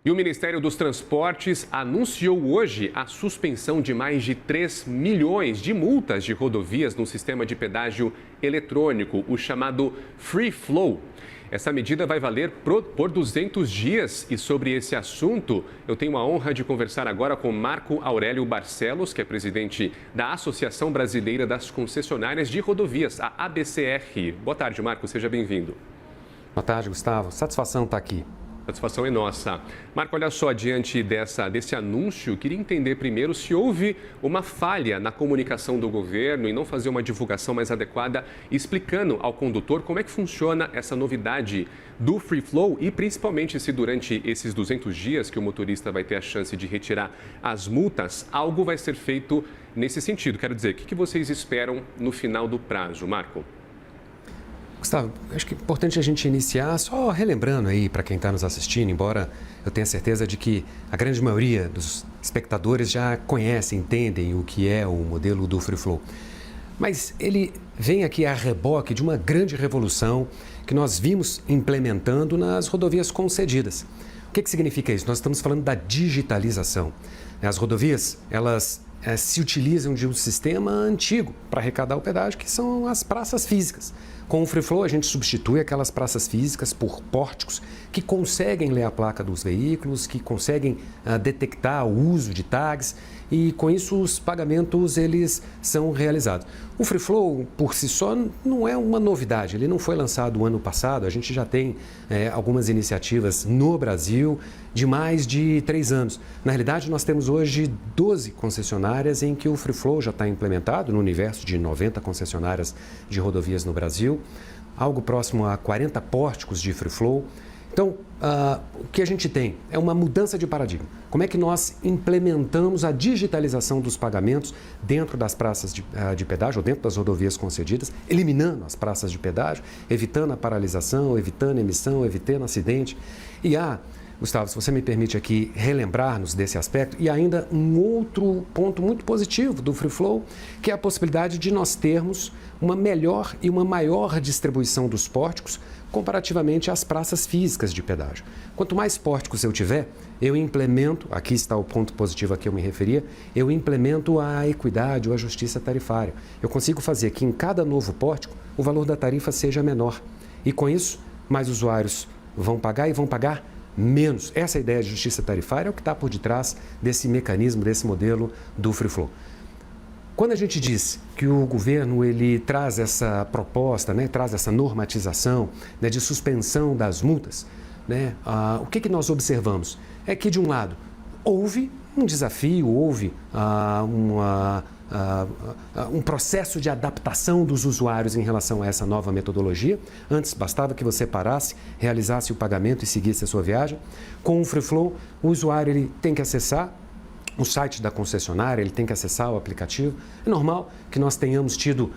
E o Ministério dos Transportes anunciou hoje a suspensão de mais de 3 milhões de multas de rodovias no sistema de pedágio eletrônico, o chamado Free Flow. Essa medida vai valer por 200 dias e sobre esse assunto eu tenho a honra de conversar agora com Marco Aurélio Barcelos, que é presidente da Associação Brasileira das Concessionárias de Rodovias, a ABCR. Boa tarde, Marco, seja bem-vindo. Boa tarde, Gustavo. Satisfação estar aqui. Satisfação é nossa. Marco, olha só, diante desse anúncio, queria entender primeiro se houve uma falha na comunicação do governo em não fazer uma divulgação mais adequada, explicando ao condutor como é que funciona essa novidade do Free Flow e principalmente se durante esses 200 dias que o motorista vai ter a chance de retirar as multas, algo vai ser feito nesse sentido. Quero dizer, o que vocês esperam no final do prazo, Marco? Gustavo, acho que é importante a gente iniciar só relembrando aí para quem está nos assistindo, embora eu tenha certeza de que a grande maioria dos espectadores já conhecem, entendem o que é o modelo do Free Flow. Mas ele vem aqui a reboque de uma grande revolução que nós vimos implementando nas rodovias concedidas. O que significa isso? Nós estamos falando da digitalização. As rodovias, elas se utilizam de um sistema antigo para arrecadar o pedágio, que são as praças físicas. Com o Free Flow, a gente substitui aquelas praças físicas por pórticos que conseguem ler a placa dos veículos, que conseguem detectar o uso de tags e, com isso, os pagamentos eles são realizados. O Free Flow, por si só, não é uma novidade. Ele não foi lançado ano passado. A gente já tem algumas iniciativas no Brasil de mais de 3 anos. Na realidade, nós temos hoje 12 concessionárias em que o Free Flow já está implementado no universo de 90 concessionárias de rodovias no Brasil, algo próximo a 40 pórticos de Free Flow. Então, o que a gente tem é uma mudança de paradigma. Como é que nós implementamos a digitalização dos pagamentos dentro das praças de pedágio, ou dentro das rodovias concedidas, eliminando as praças de pedágio, evitando a paralisação, evitando a emissão, evitando acidente. E Gustavo, se você me permite aqui relembrar-nos desse aspecto, e ainda um outro ponto muito positivo do Free Flow, que é a possibilidade de nós termos uma melhor e uma maior distribuição dos pórticos comparativamente às praças físicas de pedágio. Quanto mais pórticos eu tiver, eu implemento, aqui está o ponto positivo a que eu me referia, eu implemento a equidade ou a justiça tarifária. Eu consigo fazer que em cada novo pórtico o valor da tarifa seja menor. E com isso, mais usuários vão pagar e vão pagar menos. Essa ideia de justiça tarifária é o que está por detrás desse mecanismo, desse modelo do Free Flow. Quando a gente diz que o governo ele traz essa proposta, traz essa normatização de suspensão das multas, o que nós observamos? É que, de um lado, houve um desafio, houve um processo de adaptação dos usuários em relação a essa nova metodologia. Antes, bastava que você parasse, realizasse o pagamento e seguisse a sua viagem. Com o Free Flow, o usuário ele tem que acessar o site da concessionária, ele tem que acessar o aplicativo. É normal que nós tenhamos tido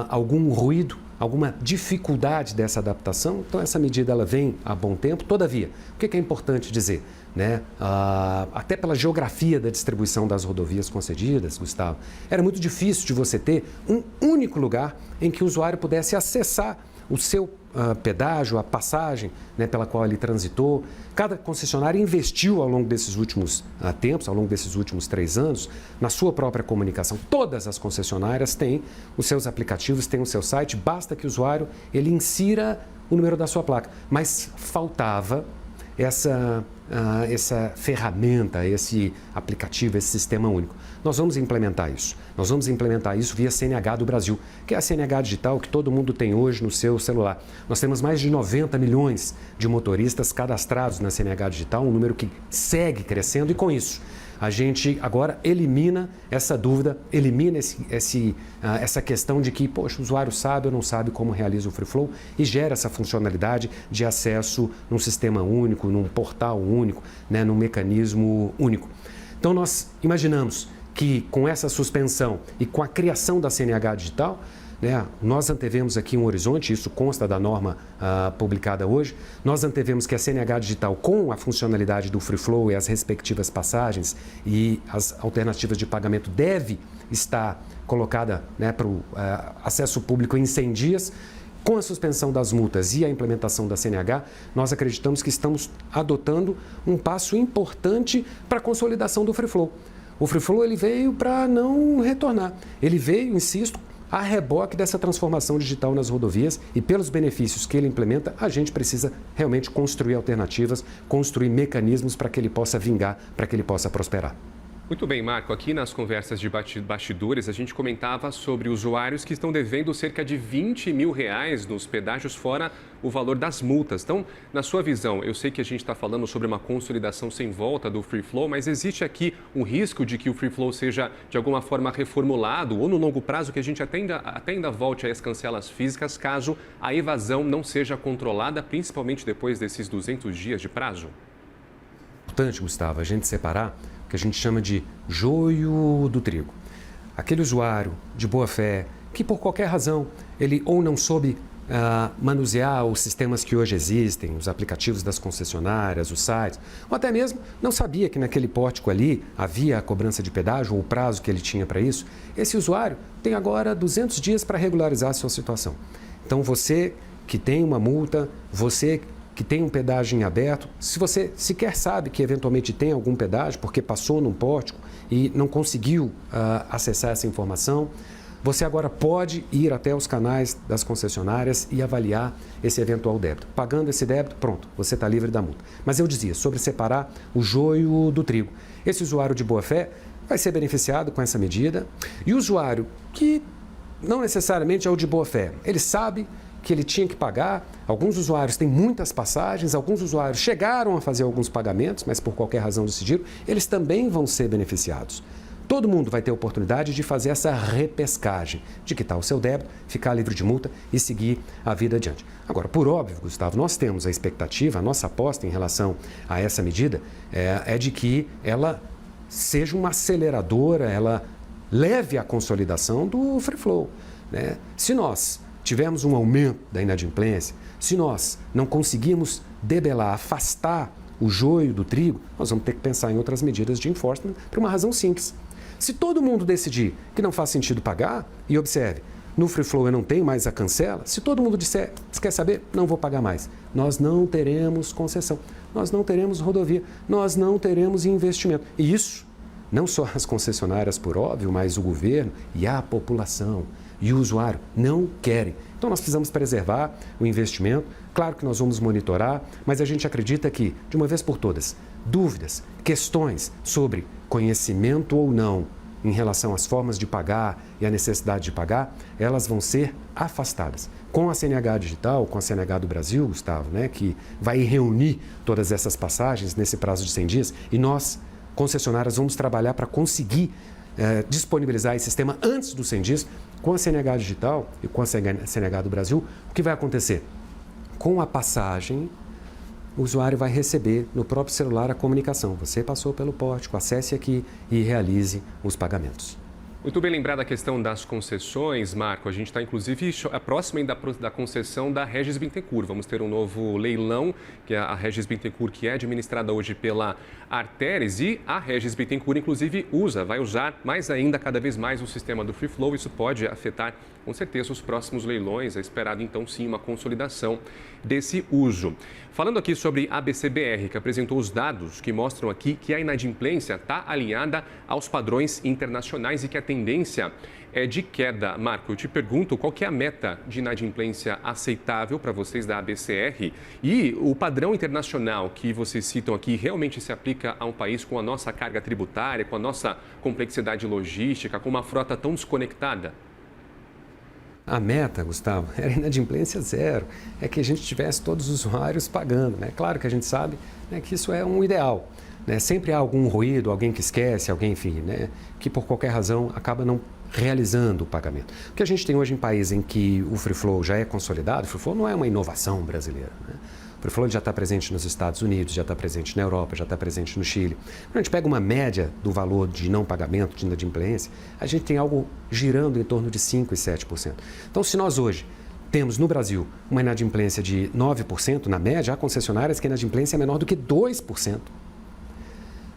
algum ruído, alguma dificuldade dessa adaptação, então essa medida ela vem há bom tempo. Todavia, o que é importante dizer? Até pela geografia da distribuição das rodovias concedidas, Gustavo, era muito difícil de você ter um único lugar em que o usuário pudesse acessar o seu pedágio, a passagem pela qual ele transitou. Cada concessionária investiu ao longo desses últimos tempos, ao longo desses últimos 3 anos, na sua própria comunicação. Todas as concessionárias têm os seus aplicativos, têm o seu site, basta que o usuário ele insira o número da sua placa. Mas faltava essa ferramenta, esse aplicativo, esse sistema único. Nós vamos implementar isso. Nós vamos implementar isso via CNH do Brasil, que é a CNH digital que todo mundo tem hoje no seu celular. Nós temos mais de 90 milhões de motoristas cadastrados na CNH digital, um número que segue crescendo, e com isso a gente agora elimina essa dúvida, elimina essa questão de que, poxa, o usuário sabe ou não sabe como realiza o Free Flow, e gera essa funcionalidade de acesso num sistema único, num portal único, num mecanismo único. Então nós imaginamos que com essa suspensão e com a criação da CNH digital, nós antevemos aqui um horizonte, isso consta da norma publicada hoje. Nós antevemos que a CNH digital, com a funcionalidade do Free Flow e as respectivas passagens e as alternativas de pagamento, deve estar colocada para o acesso público em 100 dias. Com a suspensão das multas e a implementação da CNH, nós acreditamos que estamos adotando um passo importante para a consolidação do Free Flow. O Free Flow ele veio para não retornar. Ele veio, insisto, a reboque dessa transformação digital nas rodovias e pelos benefícios que ele implementa, a gente precisa realmente construir alternativas, construir mecanismos para que ele possa vingar, para que ele possa prosperar. Muito bem, Marco. Aqui nas conversas de bastidores, a gente comentava sobre usuários que estão devendo cerca de R$20 mil nos pedágios, fora o valor das multas. Então, na sua visão, eu sei que a gente está falando sobre uma consolidação sem volta do Free Flow, mas existe aqui um risco de que o Free Flow seja, de alguma forma, reformulado ou, no longo prazo, que a gente até ainda volte às cancelas físicas, caso a evasão não seja controlada, principalmente depois desses 200 dias de prazo? Importante, Gustavo, a gente separar o que a gente chama de joio do trigo. Aquele usuário de boa fé que, por qualquer razão, ele ou não soube manusear os sistemas que hoje existem, os aplicativos das concessionárias, os sites, ou até mesmo não sabia que naquele pórtico ali havia a cobrança de pedágio ou o prazo que ele tinha para isso. Esse usuário tem agora 200 dias para regularizar a sua situação. Então, você que tem uma multa, você que tem um pedágio em aberto, se você sequer sabe que eventualmente tem algum pedágio, porque passou num pórtico e não conseguiu acessar essa informação, você agora pode ir até os canais das concessionárias e avaliar esse eventual débito. Pagando esse débito, pronto, você está livre da multa. Mas eu dizia sobre separar o joio do trigo. Esse usuário de boa fé vai ser beneficiado com essa medida e o usuário que não necessariamente é o de boa fé, ele sabe que ele tinha que pagar. Alguns usuários têm muitas passagens, alguns usuários chegaram a fazer alguns pagamentos, mas por qualquer razão decidiram, eles também vão ser beneficiados. Todo mundo vai ter a oportunidade de fazer essa repescagem, de quitar o seu débito, ficar livre de multa e seguir a vida adiante. Agora, por óbvio, Gustavo, nós temos a expectativa, a nossa aposta em relação a essa medida é de que ela seja uma aceleradora, ela leve à consolidação do Free Flow, né? Se nós tivermos um aumento da inadimplência, se nós não conseguirmos debelar, afastar o joio do trigo, nós vamos ter que pensar em outras medidas de enforcement por uma razão simples. Se todo mundo decidir que não faz sentido pagar, e observe, no Free Flow eu não tenho mais a cancela, se todo mundo disser, você quer saber? Não vou pagar mais. Nós não teremos concessão, nós não teremos rodovia, nós não teremos investimento. E isso, não só as concessionárias, por óbvio, mas o governo e a população e o usuário não querem. Então, nós precisamos preservar o investimento. Claro que nós vamos monitorar, mas a gente acredita que, de uma vez por todas, dúvidas, questões sobre conhecimento ou não em relação às formas de pagar e a necessidade de pagar, elas vão ser afastadas. Com a CNH digital, com a CNH do Brasil, Gustavo, né, que vai reunir todas essas passagens nesse prazo de 100 dias, e nós, concessionárias, vamos trabalhar para conseguir disponibilizar esse sistema antes dos 100 dias. Com a CNH digital e com a CNH do Brasil, o que vai acontecer? Com a passagem, o usuário vai receber no próprio celular a comunicação. Você passou pelo pórtico, acesse aqui e realize os pagamentos. Muito bem lembrada a questão das concessões, Marco. A gente está, inclusive, próximo ainda da concessão da Regis Bittencourt. Vamos ter um novo leilão, que é a Regis Bittencourt, que é administrada hoje pela Arteris. E a Regis Bittencourt, inclusive, vai usar mais ainda, cada vez mais, o sistema do Free Flow. Isso pode afetar, com certeza, os próximos leilões. É esperado, então, sim, uma consolidação desse uso. Falando aqui sobre a ABCBR, que apresentou os dados que mostram aqui que a inadimplência está alinhada aos padrões internacionais e que a tendência é de queda. Marco, eu te pergunto qual que é a meta de inadimplência aceitável para vocês da ABCR e o padrão internacional que vocês citam aqui realmente se aplica a um país com a nossa carga tributária, com a nossa complexidade logística, com uma frota tão desconectada? A meta, Gustavo, era inadimplência zero, é que a gente tivesse todos os usuários pagando, né? Claro que a gente sabe, né, que isso é um ideal, né? Sempre há algum ruído, alguém que esquece, alguém, enfim, né, que por qualquer razão acaba não realizando o pagamento. O que a gente tem hoje em países em que o Free Flow já é consolidado, o Free Flow não é uma inovação brasileira, né? O Free Flow já está presente nos Estados Unidos, já está presente na Europa, já está presente no Chile. Quando a gente pega uma média do valor de não pagamento, de inadimplência, a gente tem algo girando em torno de 5% e 7%. Então, se nós hoje temos no Brasil uma inadimplência de 9%, na média, há concessionárias que a inadimplência é menor do que 2%.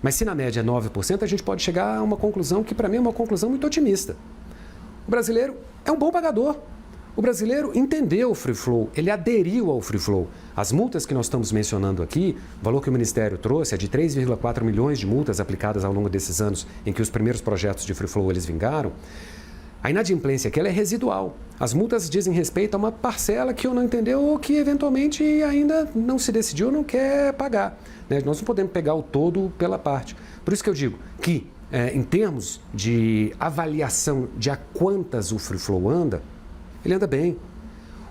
Mas se na média é 9%, a gente pode chegar a uma conclusão que, para mim, é uma conclusão muito otimista. O brasileiro é um bom pagador. O brasileiro entendeu o free flow, ele aderiu ao free flow. As multas que nós estamos mencionando aqui, o valor que o Ministério trouxe é de 3,4 milhões de multas aplicadas ao longo desses anos em que os primeiros projetos de free flow eles vingaram. A inadimplência aqui ela é residual. As multas dizem respeito a uma parcela que ou não entendeu ou que eventualmente ainda não se decidiu ou não quer pagar. Nós não podemos pegar o todo pela parte. Por isso que eu digo que, em termos de avaliação de a quantas o free flow anda, ele anda bem.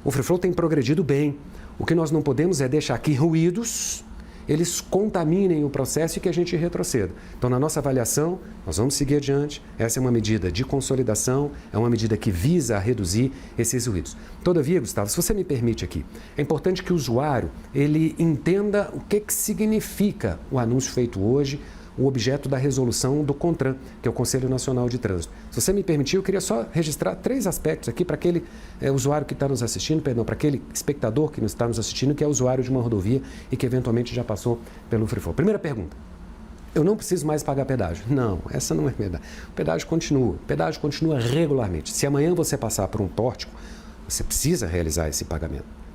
O free flow tem progredido bem. O que nós não podemos é deixar que ruídos eles contaminem o processo e que a gente retroceda. Então, na nossa avaliação, nós vamos seguir adiante. Essa é uma medida de consolidação, é uma medida que visa a reduzir esses ruídos. Todavia, Gustavo, se você me permite aqui, é importante que o usuário ele entenda o que significa o anúncio feito hoje, o objeto da resolução do CONTRAN, que é o Conselho Nacional de Trânsito. Se você me permitir, eu queria só registrar 3 aspectos aqui para aquele usuário que está nos assistindo, para aquele espectador que está nos assistindo, que é usuário de uma rodovia e que eventualmente já passou pelo free flow. Primeira pergunta. Eu não preciso mais pagar pedágio. Não, essa não é verdade. O pedágio continua regularmente. Se amanhã você passar por um pórtico, você precisa realizar esse pagamento.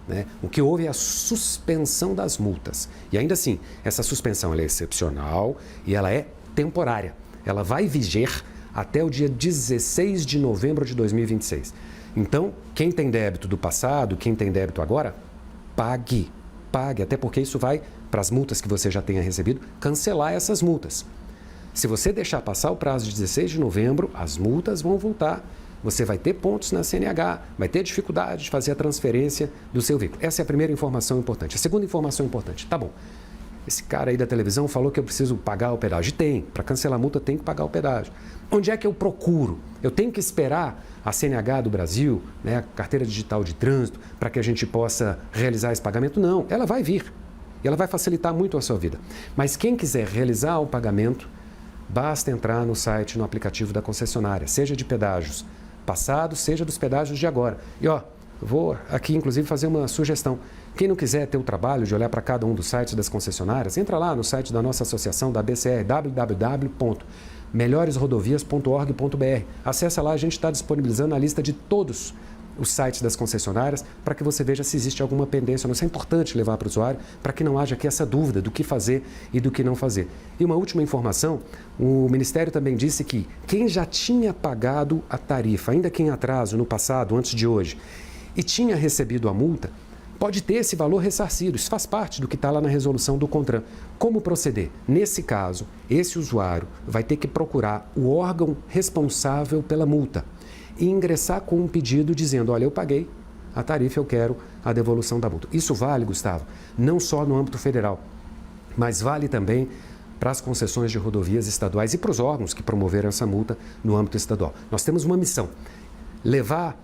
O que houve é a suspensão das multas. E ainda assim, essa suspensão ela é excepcional e ela é temporária. Ela vai viger até o dia 16 de novembro de 2026. Então, quem tem débito do passado, quem tem débito agora, pague. Pague, até porque isso vai, para as multas que você já tenha recebido, cancelar essas multas. Se você deixar passar o prazo de 16 de novembro, as multas vão voltar. Você vai ter pontos na CNH, vai ter dificuldade de fazer a transferência do seu veículo. Essa é a primeira informação importante. A segunda informação importante, tá bom, esse cara aí da televisão falou que eu preciso pagar o pedágio. Tem, para cancelar a multa tem que pagar o pedágio. Onde é que eu procuro? Eu tenho que esperar a CNH do Brasil, a Carteira Digital de Trânsito, para que a gente possa realizar esse pagamento? Não, ela vai vir e ela vai facilitar muito a sua vida. Mas quem quiser realizar o pagamento, basta entrar no site, no aplicativo da concessionária, seja de pedágios passados, seja dos pedágios de agora. E vou aqui inclusive fazer uma sugestão. Quem não quiser ter o trabalho de olhar para cada um dos sites das concessionárias, entra lá no site da nossa associação, da BCR, www.melhoresrodovias.org.br. Acessa lá, a gente está disponibilizando a lista de todos os sites das concessionárias para que você veja se existe alguma pendência. Isso é importante levar para o usuário para que não haja aqui essa dúvida do que fazer e do que não fazer. E uma última informação, o Ministério também disse que quem já tinha pagado a tarifa, ainda que em atraso no passado, antes de hoje, e tinha recebido a multa, pode ter esse valor ressarcido. Isso faz parte do que está lá na resolução do CONTRAN. Como proceder? Nesse caso, esse usuário vai ter que procurar o órgão responsável pela multa e ingressar com um pedido dizendo, olha, eu paguei a tarifa, eu quero a devolução da multa. Isso vale, Gustavo, não só no âmbito federal, mas vale também para as concessões de rodovias estaduais e para os órgãos que promoveram essa multa no âmbito estadual. Nós temos uma missão, levar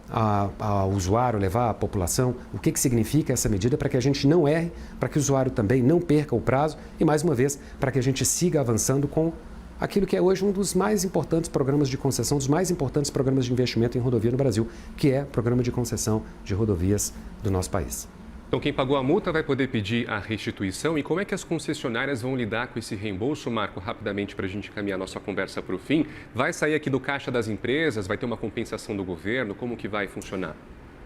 ao usuário, levar à população o que significa essa medida para que a gente não erre, para que o usuário também não perca o prazo e, mais uma vez, para que a gente siga avançando com aquilo que é hoje um dos mais importantes programas de concessão, dos mais importantes programas de investimento em rodovia no Brasil, que é o Programa de Concessão de Rodovias do nosso país. Então, quem pagou a multa vai poder pedir a restituição. E como é que as concessionárias vão lidar com esse reembolso, Marco? Rapidamente, para a gente caminhar nossa conversa para o fim. Vai sair aqui do caixa das empresas? Vai ter uma compensação do governo? Como que vai funcionar?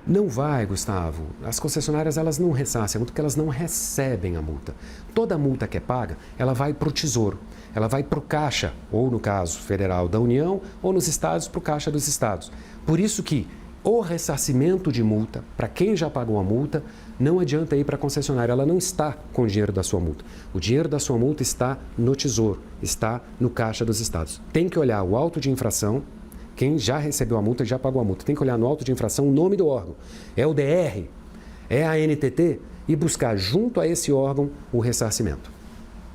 Não vai, Gustavo. As concessionárias elas não ressarcem a multa porque elas não recebem a multa. Toda multa que é paga, ela vai para o Tesouro. Ela vai para o Caixa, ou no caso federal da União, ou nos estados para o Caixa dos estados. Por isso que o ressarcimento de multa, para quem já pagou a multa, não adianta ir para a concessionária, ela não está com o dinheiro da sua multa. O dinheiro da sua multa está no Tesouro, está no Caixa dos estados. Tem que olhar o auto de infração, quem já recebeu a multa, já pagou a multa. Tem que olhar no auto de infração o nome do órgão. É o DR, é a NTT e buscar junto a esse órgão o ressarcimento.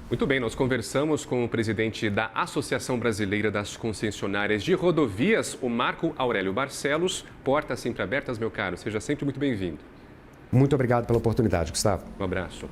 Muito bem, nós conversamos com o presidente da Associação Brasileira das Concessionárias de Rodovias, o Marco Aurélio Barcelos. Portas sempre abertas, meu caro. Seja sempre muito bem-vindo. Muito obrigado pela oportunidade, Gustavo. Um abraço.